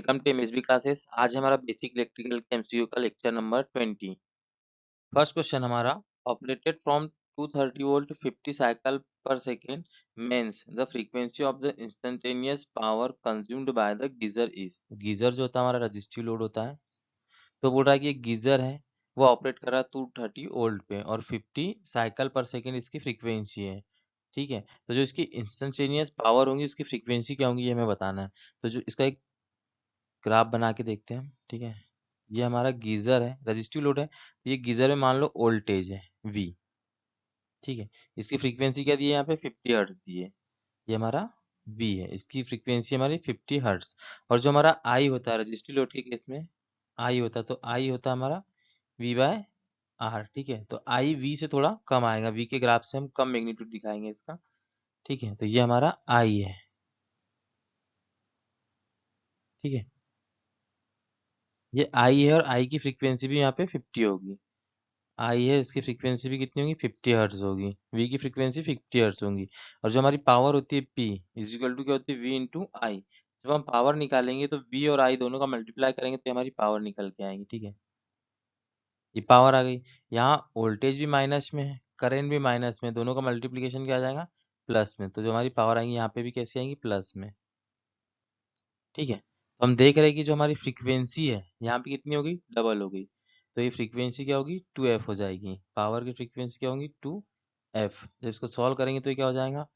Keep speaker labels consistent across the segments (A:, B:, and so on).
A: Welcome to MSB classes. आज हमारा basic electrical का एमसीक्यू का लेक्चर नंबर 20। फर्स्ट क्वेश्चन हमारा, ऑपरेटेड फ्रॉम 230 वोल्ट 50 साइकिल पर second mains the frequency of the instantaneous power consumed by the geyser is. Geyser जो होता है हमारा रजिस्टिव लोड होता है, तो बोल रहा है कि एक गीजर है, वो ऑपरेट कर रहा है 230 वोल्ट पे और 50 साइकिल पर सेकेंड इसकी फ्रीक्वेंसी है। ठीक है, तो जो इसकी इंस्टेंटेनियस पावर होंगी उसकी फ्रीक्वेंसी क्या होंगी ये हमें बताना है। तो जो इसका एक ग्राफ बना के देखते हैं। ठीक है, ये हमारा गीजर है, रजिस्टिव लोड है, तो ये गीजर में मान लो वोल्टेज है V। ठीक है, इसकी फ्रीक्वेंसी क्या दी है यहाँ पे 50 हर्ट्ज दी है, ये हमारा V है, इसकी फ्रीक्वेंसी हमारी 50 हर्ट्ज। और जो हमारा I होता है रजिस्टिव लोड के केस में I होता है, तो I होता है हमारा V/R। ठीक है, तो I V से थोड़ा कम आएगा, V के ग्राफ से हम कम मैग्नीट्यूड दिखाएंगे इसका। ठीक है, तो ये हमारा I है। ठीक है, ये I है और I की फ्रीक्वेंसी भी यहाँ पे 50 होगी। आई है, इसकी फ्रीक्वेंसी भी कितनी होगी 50 हर्ट्ज होगी, वी की फ्रीक्वेंसी 50 हर्ट्ज होगी। और जो हमारी पावर होती है पी इज इक्वल टू क्या होती है वी इंटू आई। जब हम पावर निकालेंगे तो वी और आई दोनों का मल्टीप्लाई करेंगे तो हमारी पावर निकल के आएगी। ठीक है, ये पावर आ गई। यहाँ वोल्टेज भी माइनस में है, करेंट भी माइनस में, दोनों का मल्टीप्लीकेशन क्या आ जाएगा प्लस में, तो जो हमारी पावर आएंगी यहाँ पे भी कैसी आएंगी प्लस में। ठीक है, तो हम देख रहे हैं कि जो हमारी फ्रीक्वेंसी है यहाँ पे कितनी होगी डबल हो गई, तो ये फ्रीक्वेंसी क्या होगी 2f हो जाएगी। पावर की फ्रीक्वेंसी क्या होगी 2f। जब इसको सॉल्व करेंगे तो ये क्या हो जाएगा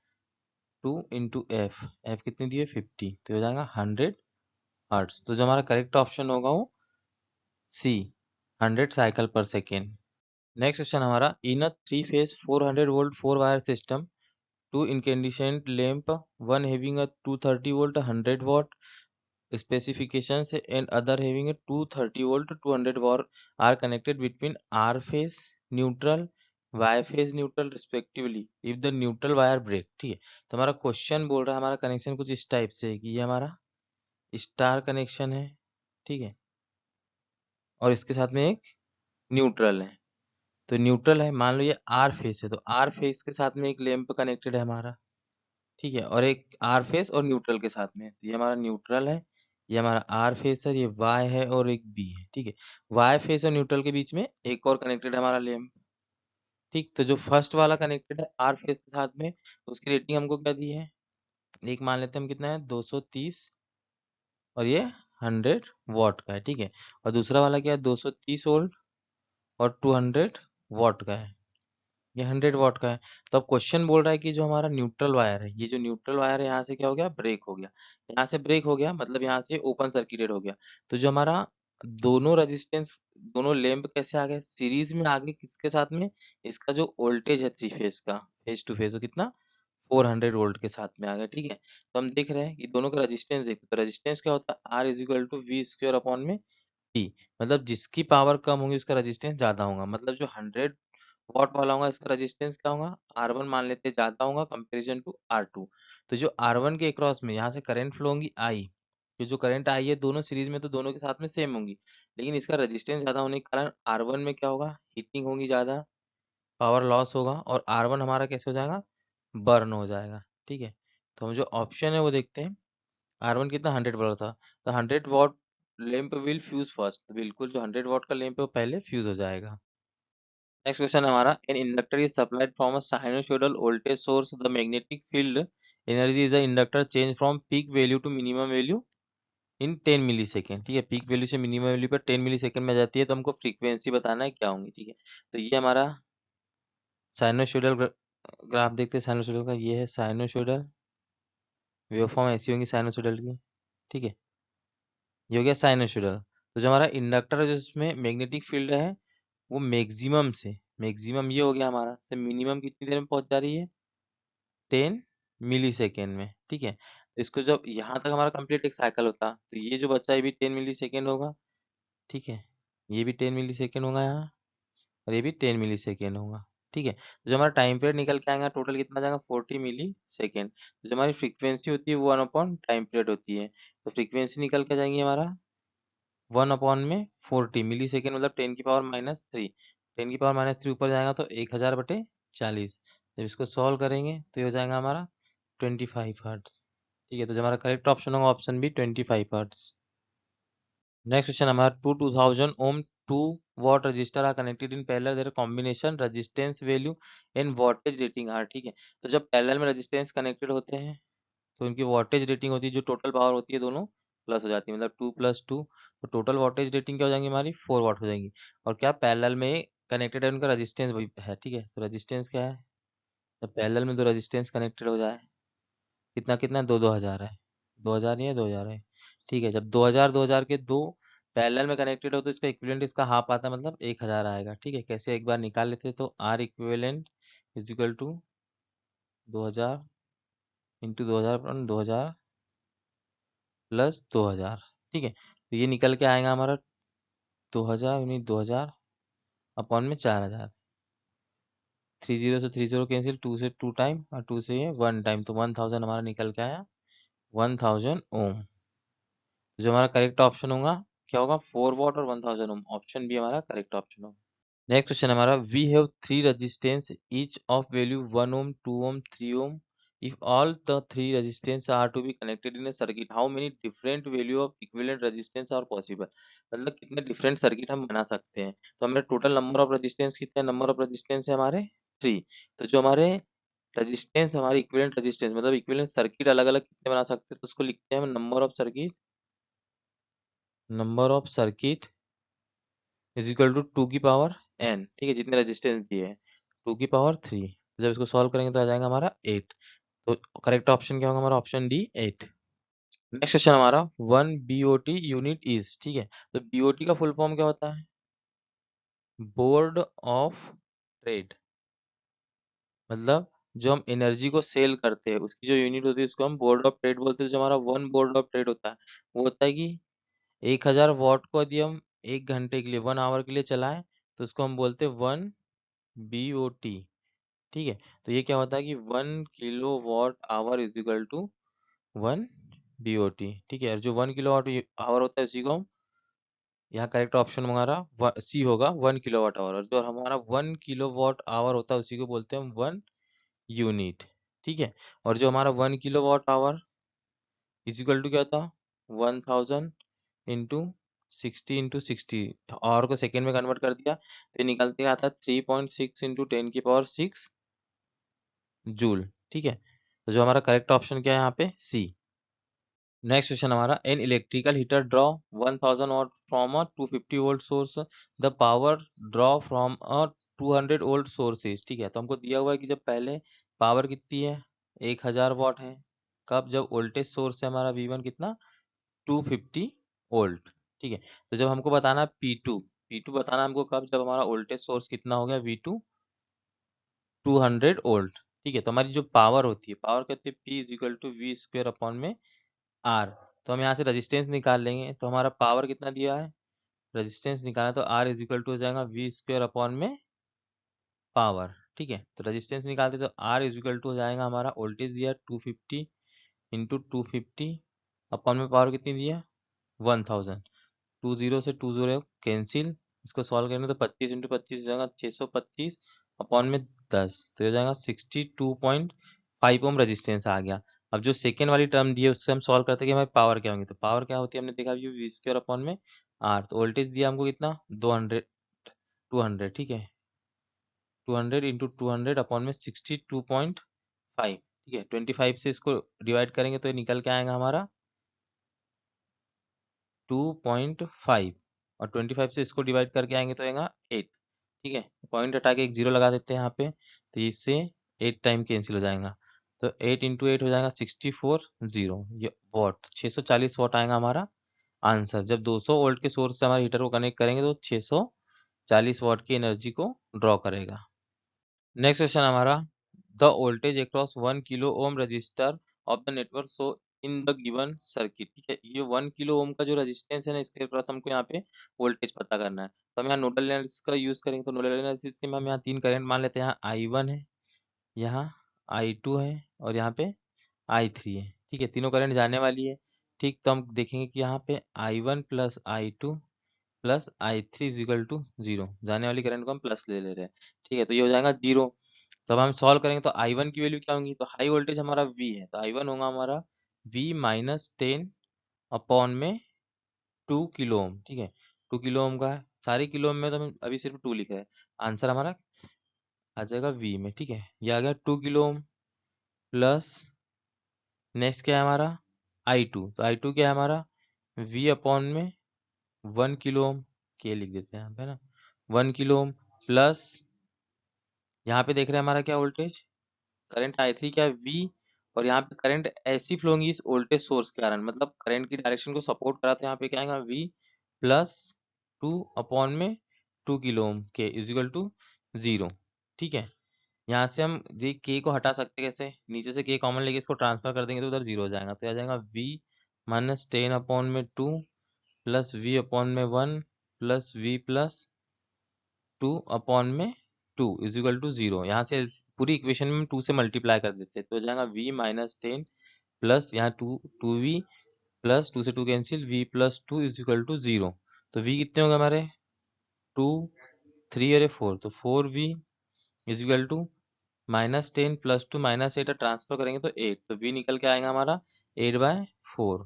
A: 2 इंटू एफ, एफ कितनी दी है 50, तो हो जाएगा 100 हर्ट्स। तो जो हमारा करेक्ट ऑप्शन होगा वो सी, 100 साइकिल पर सेकेंड। नेक्स्ट क्वेश्चन हमारा, in a 3 phase 400 volt 4 wire system, two incandescent lamp, one having a 230 volt 100 watt specifications and other having a 230 volt 200 watt are connected between R phase neutral Y phase neutral respectively if the neutral wire break। ठीक है, तो हमारा question बोल रहा है हमारा connection कुछ इस टाइप से है कि ये हमारा स्टार कनेक्शन है। ठीक है, और इसके साथ में एक न्यूट्रल है, तो न्यूट्रल है, मान लो ये आर फेस है, तो आर फेस के साथ में एक लैंप कनेक्टेड है हमारा। ठीक है, और एक आर फेस और न्यूट्रल के साथ में, तो ये हमारा न्यूट्रल है, ये हमारा आर फेस है, ये वाई है और एक बी है। ठीक है, वाई फेस और न्यूट्रल के बीच में एक और कनेक्टेड है हमारा लैंप। ठीक, तो जो फर्स्ट वाला कनेक्टेड है आर फेस के साथ में, उसकी रेटिंग हमको क्या दी है, एक मान लेते हैं हम कितना है 230 और ये 100 वॉट का है। ठीक है, और दूसरा वाला क्या है 230 वोल्ट और 200 वॉट का है, ये 100 वॉट का है। तो अब क्वेश्चन बोल रहा है कि जो हमारा न्यूट्रल वायर है, ये जो न्यूट्रल वायर है यहाँ से क्या हो गया ब्रेक हो गया, यहाँ से ब्रेक हो गया मतलब यहाँ से ओपन सर्किटेड हो गया। तो जो हमारा दोनों रेजिस्टेंस दोनों लैंप कैसे आ गए सीरीज में आ गए, किसके साथ में, इसका जो वोल्टेज है थ्री फेज का फेज टू फेज वो कितना 400 वोल्ट के साथ में आ गया। ठीक है, तो हम देख रहे हैं कि दोनों का रेजिस्टेंस देखते, तो रेजिस्टेंस क्या होता है R is equal to V square upon में टी। मतलब जिसकी पावर कम होगी उसका रेजिस्टेंस ज्यादा होगा, मतलब जो 100 वॉट वाला होगा इसका रेजिस्टेंस क्या होगा R1 मान लेते हैं ज्यादा होगा कंपैरिजन टू R2। तो जो R1 के अक्रॉस में यहाँ से करंट फ्लो होंगी I, तो जो करंट आई है दोनों सीरीज में तो दोनों के साथ में सेम होंगी, लेकिन इसका रेजिस्टेंस ज्यादा होने के कारण R1 में क्या होगा हीटिंग होगी ज्यादा, पावर लॉस होगा और R1 हमारा कैसे हो जाएगा बर्न हो जाएगा। ठीक है, तो हम जो ऑप्शन है वो देखते हैं। R1 कितना 100 वाट था, तो 100 what lamp will fuse first, तो बिल्कुल जो 100 वॉट का लैंप है वो पहले फ्यूज हो जाएगा। नेक्स्ट क्वेश्चन हमारा, an inductor is supplied from a sinusoidal voltage source, the magnetic field energy is the inductor change from peak value to minimum value in 10 milli second. ठीक है, peak value से minimum value पर 10 milli second में जाती है, तो हमको frequency बताना है क्या होंगी। ठीक है, तो ये हमारा साइनसॉइडल ग्राफ देखते हैं साइनसॉइडल का, ये है साइनसॉइडल वेवफॉर्म ऐसी होंगी साइनसॉइडल की। ठीक है, ये हो गया साइनसॉइडल। तो जो हमारा इंडक्टर है जिसमें मैग्नेटिक फील्ड है वो मैक्सिमम से मैक्सिमम ये हो गया हमारा से मिनिमम कितनी देर में पहुंच जा रही है 10 मिली सेकेंड में। ठीक है, तो इसको जब यहाँ तक हमारा कंप्लीट एक साइकिल होता तो ये जो बचा ये भी 10 मिली सेकेंड होगा। ठीक है, ये भी 10 मिली सेकेंड होगा यहाँ और ये भी 10 मिली सेकेंड होगा। ठीक है, तो जो हमारा टाइम पीरियड निकल के आएगा टोटल कितना आ जाएगा 40 मिली सेकेंड। तो जो हमारी फ्रीक्वेंसी होती है वो 1 अपॉन टाइम पीरियड होती है, तो फ्रीक्वेंसी निकल के जाएंगी हमारा 1 अपॉन में 40 मिली सेकेंड मतलब 10 की पावर -3, 10 की पावर -3 ऊपर जाएगा तो 1000/40। जब इसको सॉल्व करेंगे तो ये हो जाएगा हमारा 25 हर्ट्स। ठीक है, तो जो हमारा करेक्ट ऑप्शन होगा option B 25 hertz. Next question हमारा 2000 ohm 2 watt resistor are connected in parallel, their combination resistance value and voltage rating are. ठीक है, तो जब पैरेलल में रेजिस्टेंस कनेक्टेड होते हैं तो इनकी वोल्टेज रेटिंग होती है, जो टोटल पावर होती है दोनों प्लस हो जाती है, मतलब 2 + 2, तो टोटल वोल्टेज रेटिंग क्या हो जाएंगी हमारी 4 वाट हो जाएंगी। और क्या पैरेलल में कनेक्टेड है, उनका रेजिस्टेंस वही है। ठीक है, तो रेजिस्टेंस क्या है, जब पैरेलल में दो रेजिस्टेंस कनेक्टेड हो जाए, कितना कितना 2 2000 है, 2000 ही है, 2000 है। ठीक है, जब 2000 के दो पैरेलल में कनेक्टेड हो तो इसका इक्विवेलेंट इसका हाफ आता है, मतलब 1000 आएगा। ठीक है, कैसे एक बार निकाल लेते हैं, तो R equivalent is equal to 2000 into 2000 upon 2000 plus 2000। ठीक है, तो ये निकल के आएगा हमारा 2000 यूनिट 2000 अपॉन में 4000। 30 से 30 कैंसिल, 2 से 2 टाइम और 2 से ये 1 टाइम, तो 1000 हमारा निकल के आया 1000 ओम। जो हमारा करेक्ट ऑप्शन होगा क्या होगा, 4 वॉट और 1000 ओम, ऑप्शन बी हमारा करेक्ट ऑप्शन होगा। नेक्स्ट क्वेश्चन हमारा, we have 3 resistance each of value 1 ohm 2 ohm 3 ohm, if all the three resistance are to be connected in a circuit, how many different value of equivalent resistance are possible। मतलब कितने different circuit हम बना सकते हैं। तो हमारे total number of resistance कितने, number of resistance है हमारे 3। तो जो हमारे रेजिस्टेंस हमारे इक्विवेलेंट रेजिस्टेंस मतलब इक्विवेलेंट सर्किट अलग अलग कितने बना सकते हैं, तो उसको लिखते हैं हम number of circuit, number of circuit is equal to 2 की पावर n। ठीक है, जितने रेजिस्टेंस दिए हैं 2 की पावर 3, जब इसको सॉल्व करेंगे तो आ जाएगा हमारा 8। तो करेक्ट ऑप्शन क्या होगा हमारा, ऑप्शन डी 8। नेक्स्ट क्वेश्चन हमारा, 1 बीओटी यूनिट इज। ठीक है, तो बीओटी का फुल फॉर्म क्या होता है, बोर्ड ऑफ ट्रेड। मतलब जो हम एनर्जी को सेल करते हैं उसकी जो यूनिट होती है उसको हम बोर्ड ऑफ ट्रेड बोलते हैं। जो हमारा 1 बोर्ड ऑफ ट्रेड होता है वो होता है कि 1000 वॉट को यदि हम 1 घंटे के लिए 1 आवर के लिए चलाएं तो उसको हम बोलते हैं 1 बीओटी। ठीक है, तो ये क्या होता है कि 1 kilo watt hour is equal to 1 BOT. ठीक है, और जो 1 किलो वॉट आवर होता है उसी को हम, यहाँ करेक्ट ऑप्शन हमारा सी होगा 1 किलो वॉट आवर, और जो हमारा 1 किलो वॉट आवर होता है उसी को बोलते हैं हम 1 यूनिट। ठीक है, और जो हमारा 1 kilo watt hour is equal to क्या था 1000 इंटू 60 और को सेकेंड में कन्वर्ट कर दिया तो ये निकलते आता 3.6 इंटू 10⁶ जूल। ठीक है, तो जो हमारा करेक्ट ऑप्शन क्या है यहाँ पे, सी। नेक्स्ट क्वेश्चन हमारा, an electrical heater draw 1000 what from a 250 volt source, the power draw from a 200 volt source is. ठीक है, तो हमको दिया हुआ है कि जब पहले पावर कितनी है 1000 वॉट है, कब, जब वोल्टेज सोर्स है हमारा V1 कितना 250 वोल्ट। ठीक है, तो जब हमको बताना P2 बताना हमको कब, जब हमारा वोल्टेज सोर्स कितना हो गया V2 200 वोल्ट। ठीक है, तो हमारी जो पावर होती है, पावर कहते हैं P is equal to V square upon में R। तो हम यहाँ से रेजिस्टेंस निकाल लेंगे, तो हमारा पावर कितना दिया है, रेजिस्टेंस निकालना, तो R इज इक्वल टू हो जाएगा वी स्क्वेयर अपॉन में पावर। ठीक है, तो रेजिस्टेंस निकालते तो R इज इक्वल टू हो जाएगा हमारा वोल्टेज दिया 250 इंटू 250 अपॉन में पावर कितनी दिया 1000। 20 से 20 कैंसिल, इसको सॉल्व करेंगे तो 25 इंटू 25 हो जाएगा 625 अपॉन में 10, तो हो जाएगा 62.5 ओम रेजिस्टेंस आ गया। अब जो सेकेंड वाली टर्म दी है उससे हम सॉल्व करते हैं कि हमारी पावर क्या होंगी, तो पावर क्या होती है हमने देखा वी स्क्वायर अपॉन में आर। तो वोल्टेज दिया हमको कितना 200। ठीक है, 200 इंटू 200 अपॉन में 62.5। ठीक है, 25 से इसको डिवाइड करेंगे तो ये निकल के आएगा हमारा 2.5, और 25 से इसको डिवाइड करके आएंगे तो आएगा 8। ठीक है, पॉइंट हटा के एक जीरो लगा देते हैं यहाँ पे, तो इससे 8 टाइम कैंसिल हो जाएगा, तो 8 इंटू 8 हो जाएगा 64 जीरो ये वॉट, 640 वॉट आएगा हमारा आंसर। जब 200 वोल्ट के सोर्स से हमारे हीटर को कनेक्ट करेंगे तो 640 वॉट की एनर्जी को ड्रॉ करेगा। नेक्स्ट क्वेश्चन हमारा, the voltage across 1 kilo ohm resistor of the network so in the given circuit. ठीक है, ये 1 किलो ओम का जो रेजिस्टेंस है ना इसके अक्रॉस हमको यहाँ पे वोल्टेज पता करना है। तो हम यहाँ नोडल एनालिसिस का यूज करेंगे, तो नोडल एनालिसिस में हम यहाँ 3 करंट मान लेते हैं, यहाँ I1 है, यहाँ I2 है और यहाँ पे I3 है। ठीक है, तीनों करंट जाने वाली है। ठीक, तो हम देखेंगे कि यहाँ पे I1 plus I2 plus I3 is equal to 0, जाने वाली करंट को हम प्लस ले ले रहे हैं। ठीक है, तो ये हो जाएगा 0। तो अब हम सॉल्व करेंगे तो I1 की वैल्यू क्या होगी, तो हाई वोल्टेज हमारा V है तो I1 होगा हमारा V -10 अपॉन में 2 किलो ओम, ठीक है, 2 किलो ओम का है, सारे किलो ओम में तो हम अभी सिर्फ 2 लिख रहे हैं, आंसर हमारा आ जाएगा वी में, ठीक है। ये आ गया 2 किलो ओम प्लस नेक्स्ट क्या है हमारा I2, तो I2 क्या है हमारा V अपॉन में 1 किलो ओम, के लिख देते हैं यहाँ पे ना, 1 किलो ओम प्लस यहाँ पे देख रहे हैं हमारा क्या वोल्टेज, करंट I3 क्या है V, और यहाँ पे करंट ऐसी फ्लो होंगी इस वोल्टेज सोर्स के कारण, मतलब करंट की डायरेक्शन को सपोर्ट करा, तो यहाँ पे क्या आएगा V प्लस 2 अपॉन में 2 किलो ओम के इजिकल टू 0, ठीक है। यहाँ से हम ये के को हटा सकते हैं कैसे, नीचे से के कॉमन लेके इसको ट्रांसफर कर देंगे तो उधर 0 हो जाएगा, तो आ जाएगा V माइनस 10 अपॉन में 2 प्लस V अपॉन में 1 प्लस V प्लस 2 अपॉन में 2 इज इक्वल टू 0। यहाँ से पूरी इक्वेशन में 2 से मल्टीप्लाई कर देते हैं, तो हो जाएगा V माइनस 10 प्लस यहाँ 2V प्लस 2 से 2 cancel, V plus 2 is equal to 0। तो V कितने होंगे हमारे 2 3 और 4, तो 4V is equal to minus 10 plus 2 minus 8 transfer करेंगे तो 8, तो V निकल के आएगा हमारा 8/4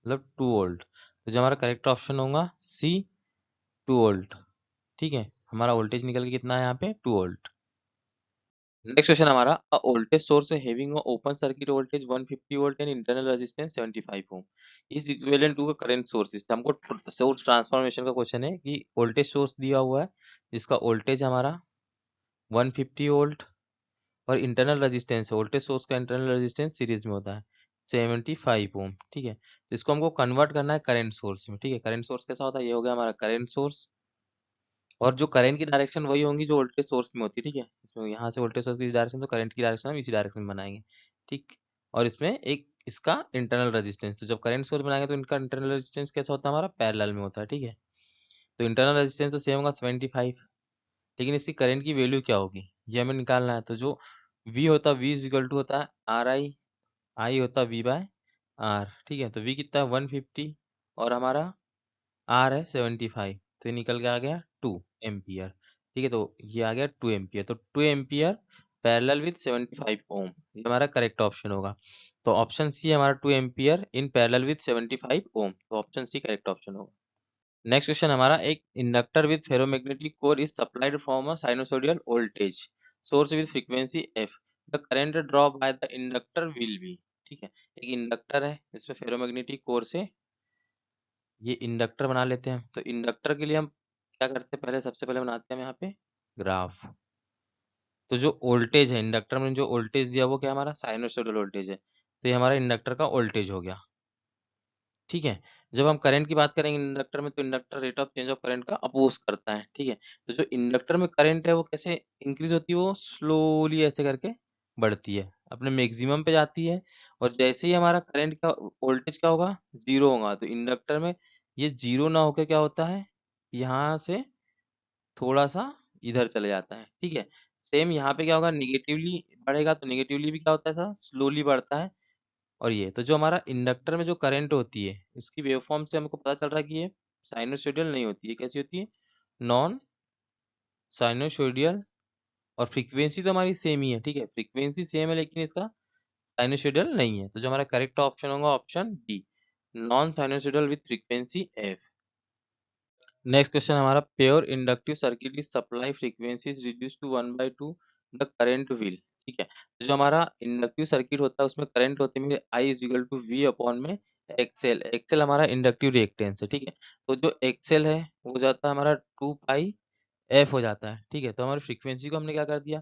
A: मतलब 2 वोल्ट। तो जो हमारा करेक्ट ऑप्शन होगा C 2 वोल्ट, ठीक है। हमारा वोल्टेज निकल के कितना है यहाँ पे 2 वोल्ट। नेक्स्ट क्वेश्चन हमारा, a voltage source having a open circuit voltage 150 volt and internal resistance 75 ohm is equivalent to a current source. इससे हमको सोर्स ट्रांसफॉर्मेशन का क्वेश्चन है कि वोल्टेज सोर्स दिया हुआ है जिसका वोल्टेज हमारा 150 वोल्ट और इंटरनल रेजिस्टेंस, वोल्टेज सोर्स का इंटरनल रेजिस्टेंस सीरीज में होता है 75 ओम, ठीक है। तो इसको हमको कन्वर्ट करना है करंट सोर्स में, ठीक है। करंट सोर्स कैसा होता है, ये हो गया हमारा करंट सोर्स, और जो करंट की डायरेक्शन वही होंगी जो वोल्टेज सोर्स में होती है, ठीक है। इसमें यहाँ से वोल्टेज सोर्स की डायरेक्शन, तो करंट की डायरेक्शन हम इसी डायरेक्शन में बनाएंगे, ठीक। और इसमें एक इसका इंटरनल रेजिस्टेंस, तो जब करंट सोर्स बनाएंगे तो इनका इंटरनल रेजिस्टेंस कैसा होता है हमारा पैरेलल में होता है, ठीक है। तो इंटरनल रेजिस्टेंस तो सेम होगा 75, लेकिन इसकी करंट की वैल्यू क्या होगी ये हमें निकालना है। तो जो V होता है V इज इक्वल टू होता है I होता है V/R, ठीक है। तो V कितना है 150 और हमारा R है 75, तो ये निकल के आ गया 2 एम्पियर, ठीक है। तो ये आ गया 2 एम्पियर, तो 2 एम्पियर पैरेलल विद 75 ओम, ये हमारा करेक्ट ऑप्शन होगा। तो ऑप्शन सी हमारा 2 एम्पियर इन पैरेलल विद 75 ओम, तो ऑप्शन सी करेक्ट ऑप्शन होगा। नेक्स्ट क्वेश्चन हमारा, एक inductor with ferromagnetic core is supplied from a sinusoidal voltage source with frequency f, the current draw by the inductor will be, ठीक है। एक inductor है इसमें ferromagnetic core से ये इंडक्टर बना लेते हैं, तो इंडक्टर के लिए हम क्या करते हैं, पहले सबसे पहले बनाते हैं हम यहाँ पे ग्राफ। तो जो वोल्टेज है इंडक्टर में, जो वोल्टेज दिया वो क्या हमारा साइनोसॉइडल वोल्टेज है, तो ये हमारा इंडक्टर का वोल्टेज हो गया, ठीक है। जब हम करंट की बात करेंगे इंडक्टर में, तो inductor rate of change of current का अपोज करता है, ठीक है। तो जो इंडक्टर में करंट है वो कैसे इंक्रीज होती है, वो स्लोली ऐसे करके बढ़ती है, अपने मैक्सिमम पे जाती है, और जैसे ही हमारा करंट का वोल्टेज क्या होगा जीरो होगा, तो इंडक्टर में ये जीरो ना होकर क्या होता है यहाँ से थोड़ा सा इधर चले जाता है, ठीक है। सेम यहाँ पे क्या होगा निगेटिवली बढ़ेगा, तो निगेटिवली भी क्या होता है ऐसा स्लोली बढ़ता है। और ये तो जो हमारा इंडक्टर में जो करंट होती है इसकी वेवफॉर्म से हमको पता चल रहा है कि ये साइनोसॉइडल नहीं होती है, कैसी होती है नॉन साइनोसॉइडल, और फ्रीक्वेंसी तो हमारी सेम ही है, ठीक है। फ्रीक्वेंसी सेम है लेकिन इसका साइनोसॉइडल नहीं है, तो जो हमारा करेक्ट ऑप्शन होगा option B non sinusoidal with frequency F. Next question हमारा, pure inductive circuit is supply frequency is reduce to 1/2 the current will, ठीक है। तो जो हमारा इंडक्टिव सर्किट होता है उसमें करंट होते हैं I is equal to V upon में एक्सएल, एक्सएल हमारा इंडक्टिव रिएक्टेंस है, ठीक है। तो जो एक्सएल है वो हो जाता है हमारा 2πf हो जाता है, ठीक है। तो हमारी फ्रीक्वेंसी को हमने क्या कर दिया,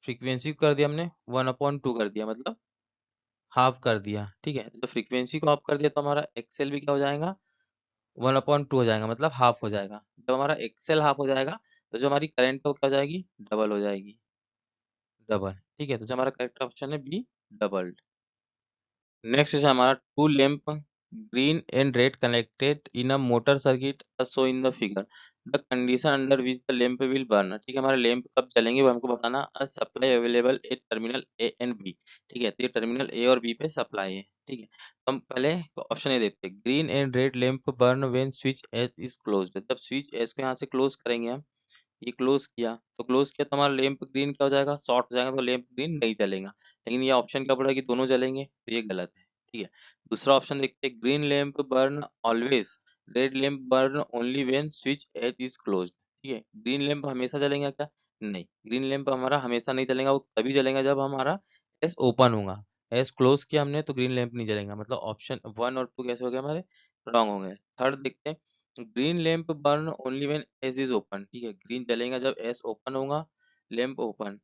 A: फ्रीक्वेंसी को कर दिया हमने 1/2 कर दिया, मतलब हाफ कर दिया, ठीक है। तो फ्रीक्वेंसी को हाफ कर दिया तो हमारा एक्सएल भी क्या हो जाएगा 1/2 हो जाएगा, मतलब हाफ हो जाएगा। जब हमारा एक्सेल हाफ हो जाएगा तो जो हमारी करंट है वो क्या हो जाएगी डबल हो जाएगी, डबल, ठीक है। तो जो हमारा करेक्ट ऑप्शन है बी डबल। नेक्स्ट है हमारा, two lamp green and red connected in a motor circuit as shown in the figure, the condition under which the lamp will burn, ठीक है। हमारे लैंप कब जलेंगे वो हमको बताना, a supply available at terminal A and B, ठीक है। तो ये टर्मिनल ए और बी पे सप्लाई है, ठीक है। तो हम पहले ऑप्शन ए देखते हैं, green and red lamp burn when switch S is closed, जब स्विच एस को यहाँ से क्लोज करेंगे हम, ये क्लोज किया तो क्लोज किया तो हमारा लैंप ग्रीन क्या हो जाएगा शॉर्ट हो जाएगा, तो लैंप ग्रीन नहीं जलेगा। लेकिन ये ऑप्शन क्या पड़ा कि दोनों जलेंगे, तो ये गलत है, ठीक है। दूसरा ऑप्शन देखते हैं, green lamp burn always red lamp burn only when switch S is closed. ठीक है, ग्रीन लैंप हमेशा जलेगा क्या? नहीं, ग्रीन लैंप हमारा हमेशा नहीं जलेगा, वो तभी जलेगा जब हमारा एस ओपन होगा। एस क्लोज किया हमने तो ग्रीन लैंप नहीं जलेगा, मतलब ऑप्शन 1 और 2 कैसे हो गए हमारे? रॉन्ग हो गए। थर्ड देखते हैं, green lamp burn only when S is open. ठीक है, ग्रीन जलेगा जब एस ओपन होगा, lamp open,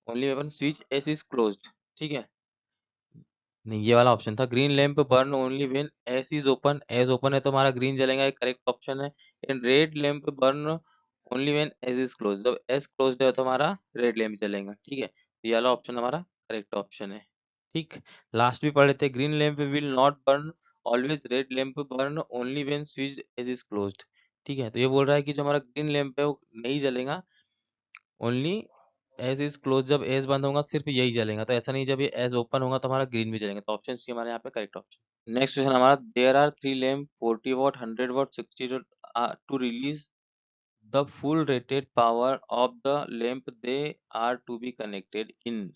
A: only when switch S is closed. ठीक है, नहीं ये वाला ऑप्शन था, green lamp burn only when S is open. S open है तो हमारा ग्रीन जलेगा, ये करेक्ट ऑप्शन है। And red lamp burn only when S is close, जब एस क्लोज्ड है तो हमारा रेड लैंप जलेगा। ठीक है, तो ये वाला ऑप्शन हमारा करेक्ट ऑप्शन है। ठीक, लास्ट भी पढ़ लेते हैं, green lamp will not burn always, red lamp burn only when switch S is closed. ठीक है, तो ये बोल रहा है कि जो हमारा ग्रीन लैंप है वो नहीं जलेगा, ओनली एज इज क्लोज, जब एज बंद होगा सिर्फ यही जलेगा। तो ऐसा नहीं जब ये एज ओपन होगा तो हमारा ग्रीन भी जलेगा। तो ऑप्शन सी हमारे यहाँ पे करेक्ट ऑप्शन। नेक्स्ट क्वेश्चन हमारा, there are 3 lamp 40 watt 100 watt 60 watt to release the full rated power of the lamp, they are to be connected in.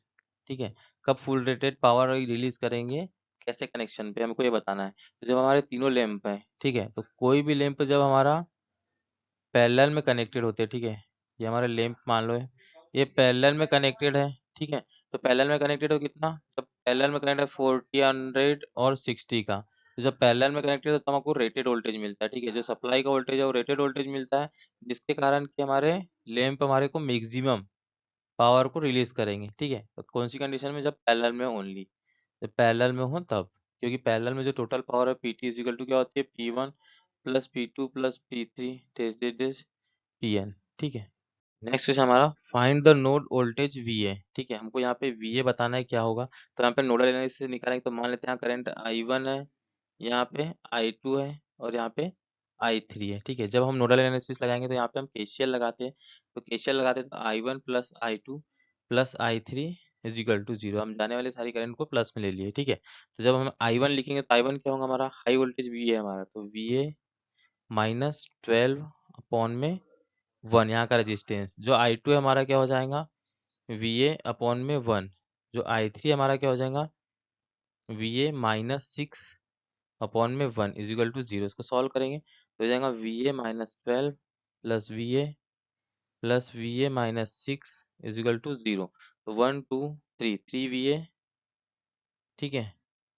A: ठीक है, कब फुल रेटेड पावर रिलीज करेंगे, कैसे connection पे, हमको ये बताना है। तो जब हमारे तीनों लैंप हैं, ठीक है, तो कोई भी लैंप जब हमारा पैरेलल में कनेक्टेड होते हैं, ठीक है, ये हमारे लैंप मान लो है, ये पैरेलल में कनेक्टेड है। ठीक है, तो पैरेलल में कनेक्टेड हो कितना, जब पैरेलल में कनेक्टेड है 40 100 और 60 का, तो जब पैरेलल में कनेक्टेड है तो हमको रेटेड वोल्टेज मिलता है। ठीक है, जो सप्लाई का वोल्टेज है वो रेटेड वोल्टेज मिलता है, जिसके कारण कि हमारे लैंप हमारे को मैक्सिमम पावर को रिलीज करेंगे। ठीक है, तो कौन सी कंडीशन में, जब पैरेलल में ओनली, जब पैरेलल में हो तब, क्योंकि पैरेलल में जो टोटल पावर है पीटी इजिकल टू क्या होती है, P1 plus P2 plus P3 days Pn। ठीक है, नेक्स्ट क्वेश्चन हमारा, find the node voltage VA। ठीक है, हमको यहाँ पे VA बताना है क्या होगा। तो यहाँ पे नोडल एनालिसिस निकालेंगे, तो मान लेते हैं करंट I1 है, यहाँ पे I2 है और यहाँ पे I3 है। ठीक है, जब हम नोडल एनालिसिस लगाएंगे तो यहाँ पे हम केसीएल लगाते हैं, तो केसीएल लगाते हैं तो I1 plus I2 plus I3 is equal to 0, हम जाने वाले सारी करंट को प्लस में ले लिए। ठीक है, तो जब हम I1 लिखेंगे तो I1 क्या होगा हमारा, हाई वोल्टेज VA है हमारा, तो VA माइनस 12 अपॉन में 1 यहाँ का रेजिस्टेंस, जो I2 है हमारा क्या हो जाएगा, VA अपॉन में 1, जो I3 हमारा क्या हो जाएगा, VA माइनस 6 अपॉन में 1 इज इक्वल टू 0। इसको सॉल्व करेंगे तो हो जाएगा VA minus 12 plus VA plus VA minus 6 is equal to 0। तो 1 2 3 3 VA, ठीक है,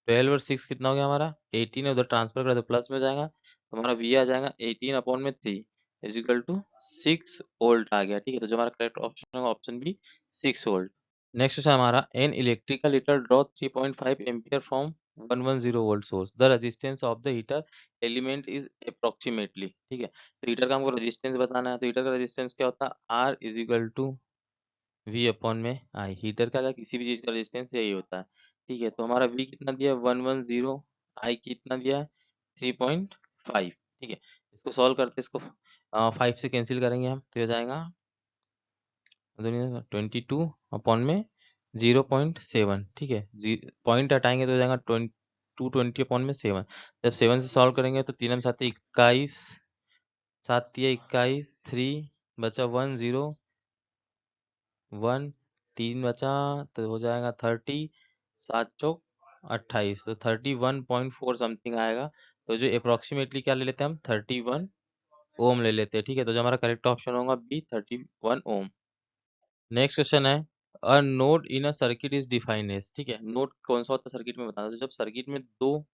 A: 12 और 6 कितना हो गया हमारा 18 है, उधर ट्रांसफर करें तो प्लस में जाएगा, तो हमारा VA आ जाएगा 18 अपॉन में 3 इज इक्वल टू 6 वोल्ट आ गया। ठीक है, तो जो हमारा करेक्ट ऑप्शन होगा option B 6 volt. Next question हमारा, an electrical heater draw 3.5 ampere from 110 volt source, the resistance of the heater element is approximately. ठीक है, तो हीटर का हमको रेजिस्टेंस बताना है, तो हीटर का रेजिस्टेंस क्या होता है, R is equal to V upon में I। हीटर का किसी भी चीज का रेजिस्टेंस यही होता है। ठीक है, तो हमारा V कितना दिया है 110, I कितना दिया है 3.5। ठीक है, इसको सॉल्व करते हैं, इसको 5 से कैंसिल करेंगे हम, तो हो जाएगा 22 अपॉन में 0.7। ठीक है, पॉइंट हटाएंगे तो हो जाएगा 220 अपॉन में 7। जब 7 से सॉल्व करेंगे तो 3 सात 21, 7 21, 3 बचा 1 0 1, 3 बचा तो हो जाएगा 30, 7 चौक 28, तो 31.4 समथिंग आएगा। तो जो अप्रोक्सीमेटली क्या ले लेते हैं हम, 31 ओम ले लेते हैं। ठीक है, तो जो हमारा करेक्ट ऑप्शन होगा बी 31 ओम। नेक्स्ट क्वेश्चन है, a node in a circuit is defined as. ठीक है, नोड कौन सा होता है सर्किट में बताना, तो जब सर्किट में दो,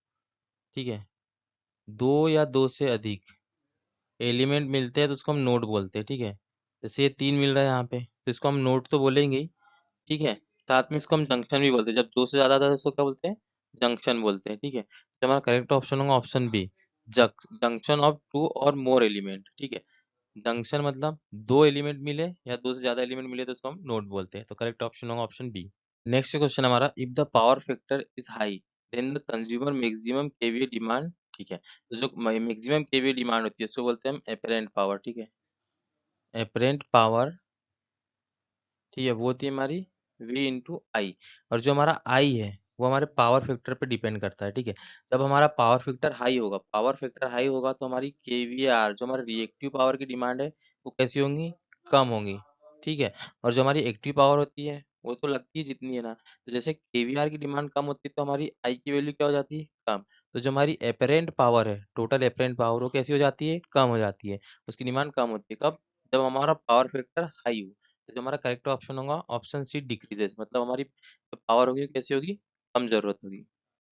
A: ठीक है, दो या दो से अधिक एलिमेंट मिलते हैं तो उसको हम नोड बोलते हैं। ठीक है, जैसे ये 3 मिल रहा है यहाँ पे तो इसको हम नोड तो बोलेंगे ही। ठीक है, साथ में इसको हम जंक्शन भी बोलते हैं, जब दो से ज्यादा था तो इसको क्या बोलते हैं, जंक्शन बोलते हैं। ठीक है, तो हमारा करेक्ट ऑप्शन होगा option B, junction of two और मोर एलिमेंट। ठीक है, जंक्शन मतलब दो एलिमेंट मिले या दो से ज्यादा एलिमेंट मिले तो इसको हम नोड बोलते हैं। तो करेक्ट ऑप्शन होगा ऑप्शन बी। नेक्स्ट क्वेश्चन हमारा, if the power factor is high then the consumer maximum KVA demand. ठीक है, तो जो मैक्सिमम केवीए डिमांड होती है उसको बोलते हैं हम एपरेंट पावर। ठीक है, एपरेंट पावर, ठीक है, वो होती है हमारी V इंटू आई। और जो हमारा I है वो हमारे पावर फैक्टर पे डिपेंड करता है। ठीक है, जब हमारा पावर फैक्टर हाई होगा, पावर फैक्टर हाई होगा तो हमारी KVAR जो हमारी रिएक्टिव पावर की डिमांड है वो कैसी होंगी, कम होंगी। ठीक है, और जो हमारी एक्टिव पावर होती है वो तो लगती है जितनी है ना, तो जैसे KVAR की डिमांड कम होती है तो हमारी I की वैल्यू क्या हो जाती है, कम। तो जो हमारी एपरेंट पावर है, टोटल एपरेंट पावर, वो कैसी हो जाती है, कम हो जाती है। उसकी डिमांड कम होती है कब, जब हमारा पावर फैक्टर हाई हो। तो जो हमारा करेक्ट ऑप्शन होगा ऑप्शन सी, डिक्रीजेस, मतलब हमारी जो पावर होगी वो कैसी होगी, कम जरूरत होगी।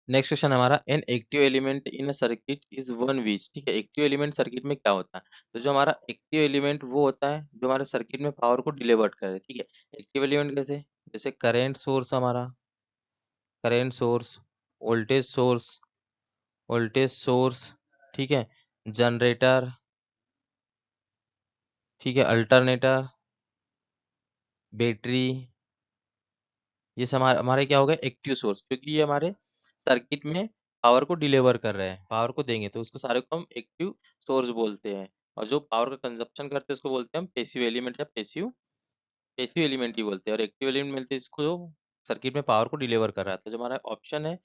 A: नेक्स्ट क्वेश्चन हमारा, an active element in a circuit is one which, ठीक है, एक्टिव एलिमेंट सर्किट में क्या होता है। तो जो हमारा एक्टिव एलिमेंट वो होता है जो हमारे सर्किट में पावर को डिलीवर करे, ठीक है। एक्टिव एलिमेंट कैसे, जैसे करेंट सोर्स, हमारा current source, voltage source, voltage source, ठीक है, जनरेटर, ठीक है, अल्टरनेटर, बैटरी, ये सब हमारे हमारे क्या हो गए, एक्टिव सोर्स, क्योंकि ये हमारे सर्किट में पावर को डिलीवर कर रहे हैं, पावर को देंगे, तो उसको सारे को हम एक्टिव सोर्स बोलते हैं। और जो पावर का कंजप्शन करते हैं उसको बोलते हैं हम पैसिव एलिमेंट या पैसिव पैसिव एलिमेंट ही बोलते हैं। और एक्टिव एलिमेंट मिलते हैं इसको जो सर्किट में पावर को डिलीवर कर रहा है। तो जो हमारा ऑप्शन है,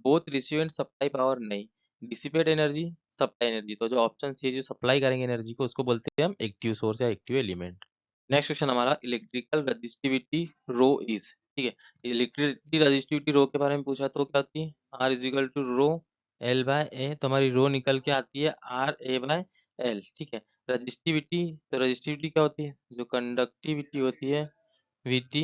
A: both receive and supply power नहीं, डिसिपेट एनर्जी, सप्लाई एनर्जी, तो जो ऑप्शन सी है जो सप्लाई करेंगे एनर्जी को, उसको बोलते हैं हम एक्टिव सोर्स या एक्टिव एलिमेंट। नेक्स्ट क्वेश्चन हमारा, इलेक्ट्रिकल रजिस्टिविटी रो इज, ठीक है, इलेक्ट्रिसिटी रजिस्टिविटी रो के बारे में पूछा तो क्या होती है, R is equal to rho L by A, तो हमारी रो निकल के आती है आर ए बाय एल, ठीक है। रजिस्टिविटी, तो रजिस्टिविटी क्या होती है, जो कंडक्टिविटी होती है, वीटी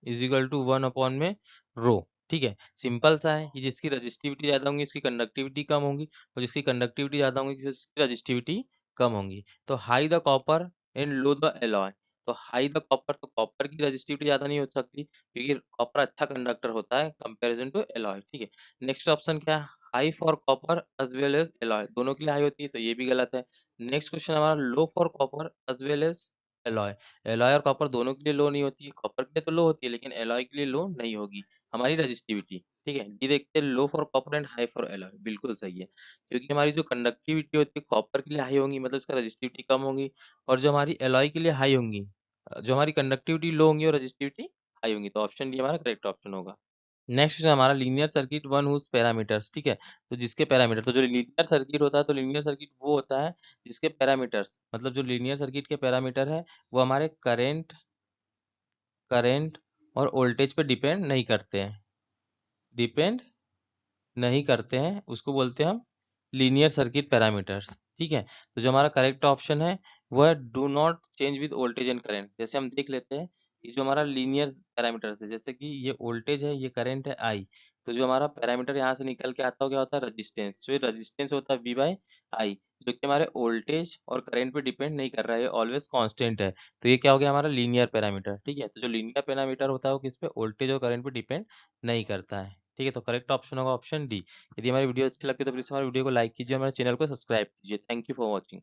A: इज इक्वल टू 1 में रो, ठीक है। सिंपल सा है कि जिसकी रजिस्टिविटी ज्यादा होंगी उसकी कंडक्टिविटी कम होगी, और जिसकी कंडक्टिविटी ज्यादा होंगी उसकी रजिस्टिविटी कम होगी। तो high the copper and low the alloy, तो हाई द कॉपर, तो कॉपर की रजिस्टिविटी ज्यादा नहीं हो सकती क्योंकि कॉपर अच्छा कंडक्टर होता है कंपैरिजन टू एलॉय, ठीक है। नेक्स्ट ऑप्शन क्या है, high for copper as well as alloy, दोनों के लिए हाई होती है, तो ये भी गलत है। नेक्स्ट क्वेश्चन हमारा, low for copper as well as alloy, alloy और कॉपर दोनों के लिए लो नहीं होती है, कॉपर के लिए तो लो होती है लेकिन एलॉय के लिए लो नहीं होगी हमारी रजिस्टिविटी, ठीक है। डी देखते हैं, low for copper and high for alloy, बिल्कुल सही है, क्योंकि हमारी जो कंडक्टिविटी होती है कॉपर के लिए हाई होंगी, मतलब इसका रजिस्टिविटी कम होगी, और जो हमारी एलॉय के लिए हाई होंगी, जो हमारी कंडक्टिविटी लो होंगी और रजिस्टिविटी हाई होंगी, तो ऑप्शन डी हमारा करेक्ट ऑप्शन होगा। नेक्स्ट है हमारा, linear circuit one whose parameters, ठीक है, तो जिसके पैरामीटर, तो जो लीनियर सर्किट होता है, तो लीनियर सर्किट वो होता है जिसके पैरामीटर्स, मतलब जो लीनियर सर्किट के पैरामीटर है वो हमारे करेंट करेंट और वोल्टेज पे डिपेंड नहीं करते हैं, डिपेंड नहीं करते हैं, उसको बोलते हैं हम लीनियर सर्किट पैरामीटर्स, ठीक है। तो जो हमारा करेक्ट ऑप्शन है वो है do not change with voltage and current. जैसे हम देख लेते हैं कि जो हमारा लीनियर पैरामीटर्स है, जैसे कि ये वोल्टेज है, ये करंट है आई, तो जो हमारा पैरामीटर यहाँ से निकल के आता हो क्या होता है, रेजिस्टेंस, जो रेजिस्टेंस होता है वी बाई आई, जो कि हमारे वोल्टेज और करंट पे डिपेंड नहीं कर रहा है, ऑलवेज कांस्टेंट है। तो ये क्या हो गया हमारा लीनियर पैरामीटर, ठीक है। तो जो लीनियर पैरामीटर होता है वो किस पे, वोल्टेज और करंट पे डिपेंड नहीं करता है, ठीक है। तो करेक्ट ऑप्शन होगा ऑप्शन डी। यदि हमारी वीडियो अच्छी लगती है तो प्लीज हमारे वीडियो को लाइक कीजिए, हमारे चैनल को सब्सक्राइब कीजिए। Thank you for watching.